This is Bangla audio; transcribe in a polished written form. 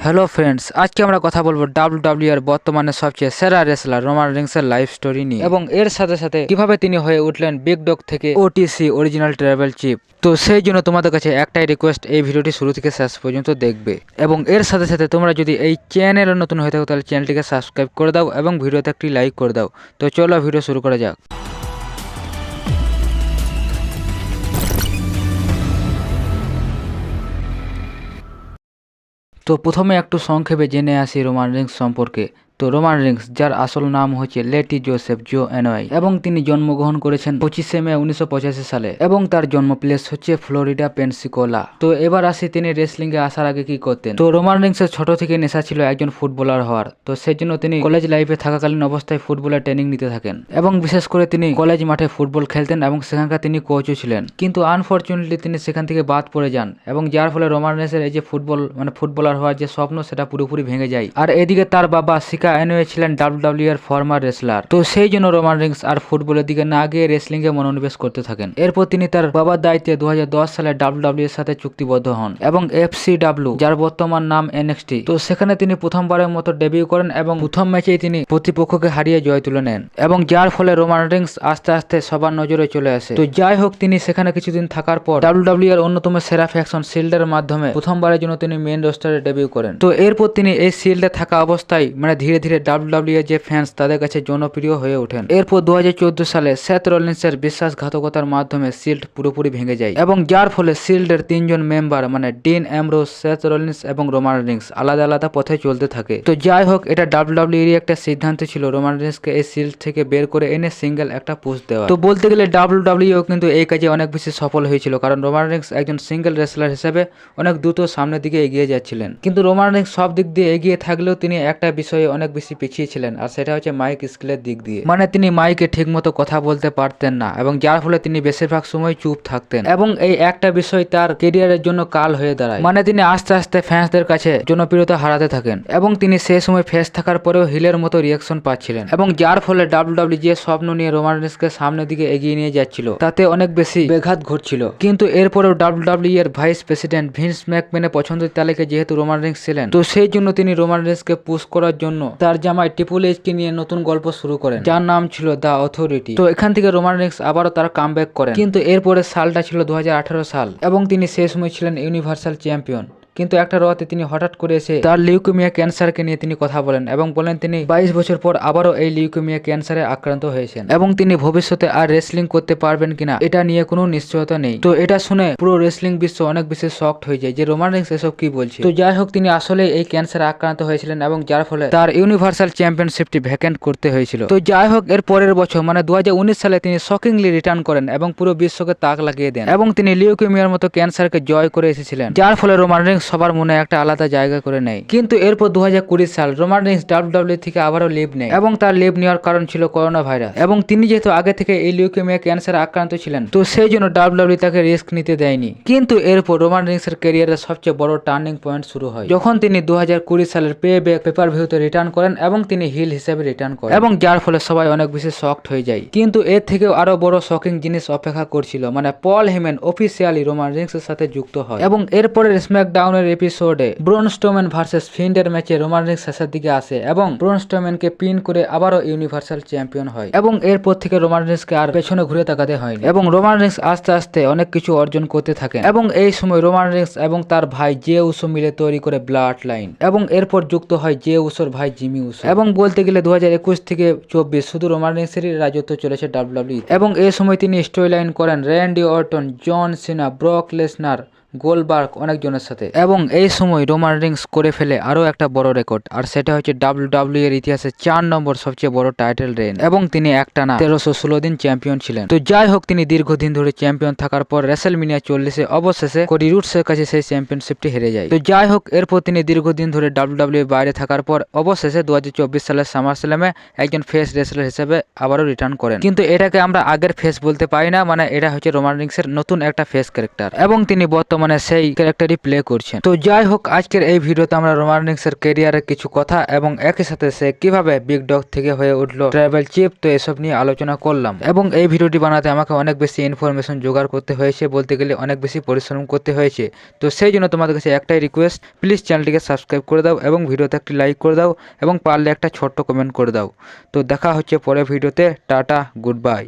হ্যালো ফ্রেন্ডস, আজকে আমরা কথা বলবো ডাব্লিউডাব্লিউ এর বর্তমানে সবচেয়ে সেরা রেসলার রোমান রিংসের লাইফ স্টোরি নিয়ে এবং এর সাথে সাথে কিভাবে তিনি হয়ে উঠলেন বিগ ডগ থেকে ওটিসি অরিজিনাল ট্রাইবাল চিফ। তো সেই জন্য তোমাদের কাছে একটাই রিকোয়েস্ট, এই ভিডিওটি শুরু থেকে শেষ পর্যন্ত দেখবে এবং এর সাথে সাথে তোমরা যদি এই চ্যানেলে নতুন হয়ে থাকো তাহলে চ্যানেলটিকে সাবস্ক্রাইব করে দাও এবং ভিডিওতে একটি লাইক করে দাও। তো চলো ভিডিও শুরু করা যাক। তো প্রথমে একটু সংক্ষেপে জেনে আসি রোমান রিংস সম্পর্কে। তো রোমান রিংস, যার আসল নাম হচ্ছে লেটি জোসেফ জো এনওয়াই, এবং তিনি জন্মগ্রহণ করেছেন 25শে মে 1985 সালে এবং তার জন্ম প্লেস হচ্ছে ফ্লোরিডা পেনসিকোলা। তো এবার আসি তিনি রেসলিং এ আসার আগে কি করতেন। তো রোমান রিংসের ছোট থেকে নেশা ছিল একজন ফুটবলার হওয়ার। তো সেজন্য তিনি কলেজ লাইফে থাকাকালীন অবস্থায় ফুটবলের ট্রেনিং নিতে থাকেন এবং বিশেষ করে তিনি কলেজ মাঠে ফুটবল খেলতেন এবং সেখানকার তিনি কোচও ছিলেন। কিন্তু আনফরচুনেটলি তিনি সেখান থেকে বাদ পড়ে যান এবং যার ফলে রোমান রিংসের এই যে ফুটবলার হওয়ার যে স্বপ্ন সেটা পুরোপুরি ভেঙে যায়। আর এদিকে তার বাবা এনওয়ে ছিলেন ডাব্লিউডাব্লিউ এর ফর্মার রেসলার। তো সেই জন্য রোমান রিংস আর ফুটবলের দিকে না গিয়ে রেসলিং এ মনোনিবেশ করতে থাকেন। এরপর তিনি তার বাবার দায়িত্বে 2010 সালে ডাব্লিউডাব্লিউ এর সাথে চুক্তিবদ্ধ হন এবং এফসিডাব্লিউ, যার বর্তমান নাম এনএক্সটি, তো সেখানে তিনি প্রথমবারের মতো ডেবিউ করেন এবং প্রথম ম্যাচেই তিনি প্রতিপক্ষকে হারিয়ে জয় তুলে নেন এবং যার ফলে রোমান রিংস আস্তে আস্তে সবার নজরে চলে আসে। তো যাই হোক, তিনি সেখানে কিছুদিন থাকার পর ডাব্লিউডাব্লিউ এর অন্যতম সেরা ফ্যাকশন শিল্ডের মাধ্যমে প্রথমবারের জন্য তিনি মেইন রোস্টারে ডেবিউ করেন। তো এরপর তিনি এই শিল্ডে থাকা অবস্থায় ধীরে ধীরে ডাব্লিউডাব্লিউ এর যে ফ্যান্স তাদের কাছে জনপ্রিয় হয়ে ওঠেন। এরপর 2014 সালে সেথ রলিন্সের বিশ্বাসঘাতকতার মাধ্যমে শিল্ড পুরোপুরি ভেঙে যায় এবং যার ফলে শিল্ডের তিনজন member dean Ambrose, Seth Rollins এবং রোমান রিংস আলাদা আলাদা পথে চলতে থাকে। তো যাই হোক, এটা ডাব্লিউডাব্লিউ এর একটা সিদ্ধান্ত ছিল রোমান রিংসকে এই শিল্ড থেকে বের করে এনে সিঙ্গেল একটা পুশ দেওয়া। তো বলতে গেলে ডাব্লিউডাব্লিউ কিন্তু এই কাজে অনেক বেশি সফল হয়েছিল, কারণ রোমান রিংস একজন সিঙ্গেল রেসলার হিসেবে অনেক দ্রুত সামনের দিকে এগিয়ে যাচ্ছিলেন। কিন্তু রোমান রিংস সব দিক দিয়ে এগিয়ে থাকলেও তিনি একটা বিষয়ে অনেক বেশি পিছিয়ে ছিলেন, আর সেটা হচ্ছে মাইক স্কিলের দিক দিয়ে। তিনি মাইকে ঠিক মতো কথা বলতে পারতেন না এবং যার ফলে তিনি বেশিরভাগ সময় চুপ থাকতেন এবং এই একটা বিষয় তার কেরিয়ারের জন্য কাল হয়ে দাঁড়ায়। তিনি আস্তে আস্তে ফ্যান্সদের কাছে জনপ্রিয়তা হারাতে থাকেন এবং তিনি সেই সময় ফেস থাকার পরেও হিলের মতো রিয়াকশন পাচ্ছিলেন এবং যার ফলে ডাব্লিউডাব্লিউ যে স্বপ্ন নিয়ে রোমান রিংসকে সামনের দিকে এগিয়ে নিয়ে যাচ্ছিল তাতে অনেক বেশি ব্যাঘাত ঘটছিল। কিন্তু এরপরেও ডাব্লিউডাব্লিউ এর ভাইস প্রেসিডেন্ট ভিন্স ম্যাকম্যানের পছন্দের তালিকায় যেহেতু রোমান রিংস ছিলেন, তো সেই জন্য তিনি রোমান রিংসকে পুশ করার জন্য তার জামাই ট্রিপল এইচকে নিয়ে নতুন গল্প শুরু করেন, যার নাম ছিল দ্য অথরিটি। তো এখান থেকে রোমান রিংস আবারও তার কামব্যাক করেন, কিন্তু এরপরে সালটা ছিল 2018 সাল এবং তিনি সেই সময় ছিলেন ইউনিভার্সাল চ্যাম্পিয়ন। কিন্তু একটা রাতে তিনি হঠাৎ করে এসে তার লিউকেমিয়া ক্যান্সারকে নিয়ে তিনি কথা বলেন এবং বলেন তিনি 22 বছর পর আবারও এই লিউকেমিয়া ক্যান্সারে আক্রান্ত হয়েছেন এবং তিনি ভবিষ্যতে আর রেসলিং করতে পারবেন কিনা এটা নিয়ে কোনো নিশ্চয়তা নেই। তো এটা শুনে পুরো রেসলিং বিশ্ব অনেক বেশি শকড হয়ে যায় যে রোমান রিংস এসব কি বলছে। তো যাই হোক, তিনি আসলে এই ক্যান্সারে আক্রান্ত হয়েছিলেন এবং যার ফলে তার ইউনিভার্সাল চ্যাম্পিয়নশিপটি ভ্যাকেন্ট করতে হয়েছিল। তো যাই হোক, এর পরের বছর 2019 সালে তিনি শকিংলি রিটার্ন করেন এবং পুরো বিশ্বকে তাক লাগিয়ে দেন এবং তিনি লিউকেমিয়ার মতো ক্যান্সারকে জয় করে এসেছিলেন, যার ফলে রোমান রিংস সবার মনে একটা আলাদা জায়গা করে নেয়। কিন্তু এরপর 2020 সাল রোমান রিংস ডাব্লিউডাব্লিউ থেকে আবারও লিভ নেয় এবং তার লিভ নেওয়ার কারণ ছিল করোনা ভাইরাস এবং তিনি যেহেতু আগে থেকে এই লিউকেমিয়া ক্যান্সারে আক্রান্ত ছিলেন, তো সেই জন্য ডাব্লিউডাব্লিউ তাকে রিস্ক নিতে দেয়নি। কিন্তু এরপর রোমান রিংসের ক্যারিয়ারের সবচেয়ে বড় টার্নিং পয়েন্ট শুরু হয় যখন তিনি 2020 সালের পেপার ভিউতে রিটার্ন করেন এবং তিনি হিল হিসেবে রিটার্ন করেন এবং যার ফলে সবাই অনেক বেশি শকড হয়ে যায়। কিন্তু এর থেকেও আরো বড় শকিং জিনিস অপেক্ষা করছিল, পল হেমেন অফিসিয়ালি রোমান রিংসের সাথে যুক্ত হয় এবং এরপরের স্ম্যাকডাউনের এপিসোডে ব্রন স্ট্রোম্যান ভার্সেস ফিন্ডের ম্যাচে রোমান রিংস শেষের দিকে আসে এবং ব্রন স্ট্রোম্যানকে পিন করে আবারও ইউনিভার্সাল চ্যাম্পিয়ন হয় এবং এরপর থেকে রোমান রিংসকে আর পেছনে ঘুরে তাকাতে হয়নি এবং রোমান রিংস আস্তে আস্তে অনেক কিছু অর্জন করতে থাকেন এবং এই সময় রোমান রিংস এবং তার ভাই জে উসো মিলে তৈরি করে ব্লাড লাইন এবং এরপর যুক্ত হয় জে উসোর ভাই জিমি উসো এবং বলতে গেলে 2021 থেকে 24 শুধু রোমান রিংসেরই রাজত্ব চলেছে ডাব্লিউডাব্লিউ এবং এই সময় তিনি স্টোরি লাইন করেন র্যান্ডি অর্টন, জন সিনা, ব্রক লেসনার, গোলবার্গ অনেকজনের সাথে এবং এই সময় রোমান রিংস করে ফেলে আরো একটা বড় রেকর্ড, আর সেটা হচ্ছে ডাব্লিউডাব্লিউ এর ইতিহাসে 4 নম্বর সবচেয়ে বড় টাইটেল রেইন এবং তিনি একটানা 1316 দিন চ্যাম্পিয়ন ছিলেন। তো যাই হোক, তিনি দীর্ঘদিন ধরে চ্যাম্পিয়ন থাকার পর রেসেলমিনিয়া 40 অবশেষে কোডি রুডসের কাছে সেই চ্যাম্পিয়নশিপটি হেরে যায়। তো যাই হোক, এরপর তিনি দীর্ঘদিন ধরে ডাব্লিউডাব্লিউ এর বাইরে থাকার পর অবশেষে 2024 সালের সামার স্ল্যামে একজন ফেস রেসলার হিসেবে আবারও রিটার্ন করেন। কিন্তু এটাকে আমরা আগের ফেস বলতে পারি না, এটা হচ্ছে রোমান রিংসের নতুন একটা ফেস ক্যারেক্টার এবং তিনি বর্তমানে বর্তমানে সেই ক্যারেক্টারই প্লে করছেন। তো যাই হোক, আজকের এই ভিডিওতে আমরা রোমান রিংসের ক্যারিয়ারের কিছু কথা এবং একই সাথে সে কিভাবে বিগ ডগ থেকে হয়ে উঠলো ট্রাইবাল চিফ, তো এসব নিয়ে আলোচনা করলাম। এবং এই ভিডিওটি বানাতে আমাকে অনেক বেশি ইনফরমেশন জোগাড় করতে হয়েছে, বলতে গেলে অনেক বেশি পরিশ্রম করতে হয়েছে। তো সেই জন্য তোমাদের কাছে একটাই রিকোয়েস্ট, প্লিজ চ্যানেলটিকে সাবস্ক্রাইব করে দাও এবং ভিডিওতে একটি লাইক করে দাও এবং পারলে একটা ছোট্ট কমেন্ট করে দাও। তো দেখা হচ্ছে পরের ভিডিওতে। Tata, good bye.